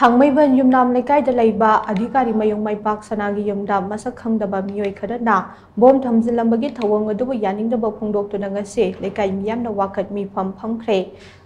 ꯊꯥꯡꯃꯩꯕꯟ ꯌꯨꯝꯅꯥꯝ ꯂꯩꯀꯥꯏꯗ ꯂꯩꯕ ꯑꯙꯤꯀꯥꯔꯤ ꯃꯌꯨꯡ ꯃꯩꯄꯥꯛ ꯁꯅꯥꯒꯤ ꯌꯨꯝꯗ ꯃꯁꯛ ꯈꯪꯗꯕ ꯃꯤꯑꯣꯏ ꯈꯔꯅ ꯕꯣꯝ ꯊꯝꯖꯤꯜꯂꯝꯕꯒꯤ ꯊꯧꯑꯣꯡ ꯑꯗꯨꯕꯨ ꯌꯥꯅꯤꯡꯗꯕ ꯐꯣꯡꯗꯣꯛꯇꯨꯅ ꯉꯁꯤ ꯂꯩꯀꯥꯏ ꯃꯤꯌꯥꯝꯅ ꯋꯥꯀꯠ ꯃꯤꯐꯝ ꯐꯝꯈ꯭ꯔꯦ꯫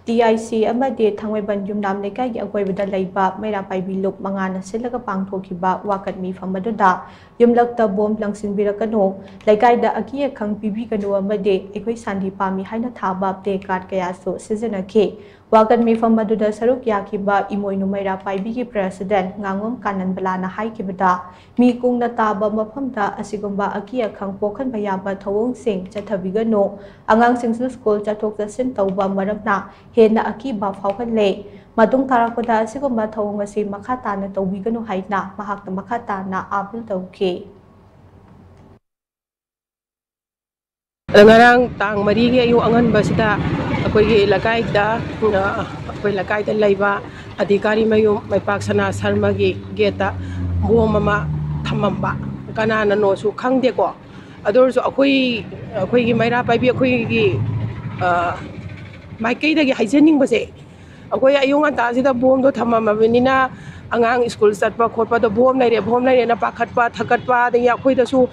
TIC ꯑꯃꯗꯤ ꯊꯥꯡꯃꯩꯕꯟ ꯌꯨꯝꯅꯥꯝ ꯂꯩꯀꯥꯏꯒꯤ ꯑꯀꯣꯏꯕꯗ ꯂꯩꯕ ꯃꯩꯔꯥ ꯄꯥꯏꯕꯤ ꯂꯨꯞ ꯃꯉꯥꯅ ꯁꯤꯜꯂꯒ ꯄꯥꯡꯊꯣꯛꯈꯤꯕ ꯋꯥꯀꯠ ꯃꯤꯐꯝ ꯑꯗꯨꯗ ꯌꯨꯝꯂꯛꯇ ꯕꯣꯝ ꯂꯪꯁꯤꯟꯕꯤꯔꯛꯀꯅꯨ, ꯂꯩꯀꯥꯏꯗ ꯑꯀꯤ ꯑꯈꯪ ꯄꯤꯕꯤꯒꯅꯨ ꯑꯃꯗꯤ ꯑꯩꯈꯣꯏ ꯁꯥꯟꯇꯤ ꯄꯥꯝꯃꯤ ꯍꯥꯏꯅ ꯊꯥꯕ ꯄ꯭ꯂꯦ ꯀꯥꯔꯗ ꯀꯌꯥꯁꯨ ꯁꯤꯖꯤꯟꯅꯈꯤ꯫ ꯋꯥꯀꯠ ꯃꯤꯐꯝ ꯑꯗꯨꯗ ꯁꯔꯨꯛ ꯌꯥꯈꯤꯕ ꯏꯃꯣꯏꯅꯨ ꯃꯩꯔꯥ ꯄꯥꯏꯕꯤꯒꯤ ꯄ꯭ꯔꯦꯁꯤꯗꯦꯟꯠ ꯉꯥꯉꯣꯝ ꯀꯥꯅꯟꯕꯂꯥꯅ ꯍꯥꯏꯈꯤꯕꯗ ꯃꯤ ꯀꯨꯡꯅ ꯇꯥꯕ ꯃꯐꯝꯗ ꯑꯁꯤꯒꯨꯝꯕ ꯑꯀꯤ ꯑꯈꯪ ꯄꯣꯛꯍꯟꯕ ꯌꯥꯕ ꯊꯧꯑꯣꯡꯁꯤꯡ ꯆꯠꯊꯕꯤꯒꯅꯨ, ꯑꯉꯥꯡꯁꯤꯡꯁꯨ ꯁ꯭ꯀꯨꯜ ꯆꯠꯊꯣꯛ ꯆꯠꯁꯤꯟ ꯇꯧꯕ ꯃꯔꯝꯅ ꯍꯦꯟꯅ ꯑꯀꯤꯕ ꯐꯥꯎꯍꯜꯂꯦ꯫ ꯃꯇꯨꯡ ꯇꯥꯔꯛꯄꯗ ꯑꯁꯤꯒꯨꯝꯕ ꯊꯧꯑꯣꯡ ꯑꯁꯤ ꯃꯈꯥ ꯇꯥꯅ ꯇꯧꯕꯤꯒꯅꯨ ꯍꯥꯏꯅ ꯃꯍꯥꯛꯅ ꯃꯈꯥ ꯇꯥꯅ ꯑꯥꯄꯤꯜ ꯇꯧꯈꯤ꯫ Ngarang tang marigi ayu anganbasida akoigi lakaida laiba adhikari mayum maipak sana sarmagi geta bom ama thamamba kanana no su khangde ko adorsu akoigi maira paibi akoigi maikai dagi haijening base akoi ayunga ta sida bom do thamamabinina angang school satpa khotpa do bom laire na pakhatpa thakatpa da yakoi da su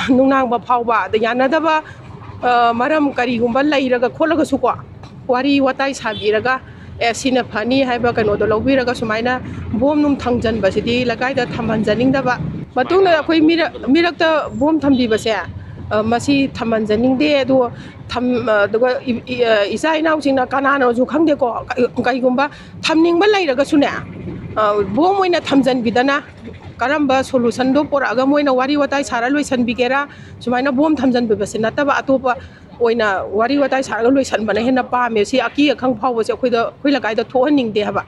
nungnang ba phawba da yanadaba maram karigumba lairaga kholaga su ko wari watai sabiraga sina phani haiba kano do lobiraga sumaina bom num thangjan basidi lagai da thambanjaning daba matungna akoi mirakta bom thambi base masi thambanjaning de do tham duga isa inau singna kanana ju khangde ko kaigumba thamningba lairaga sune bom oina thamjan bidana karamba solution do poraga moina wari watai sara loisan bigera sumaina bom thamjan bibase nataba atopa oina wari watai sara loisan bana hena pa me si aki akhang phawse khoi lagai da thohaning de haba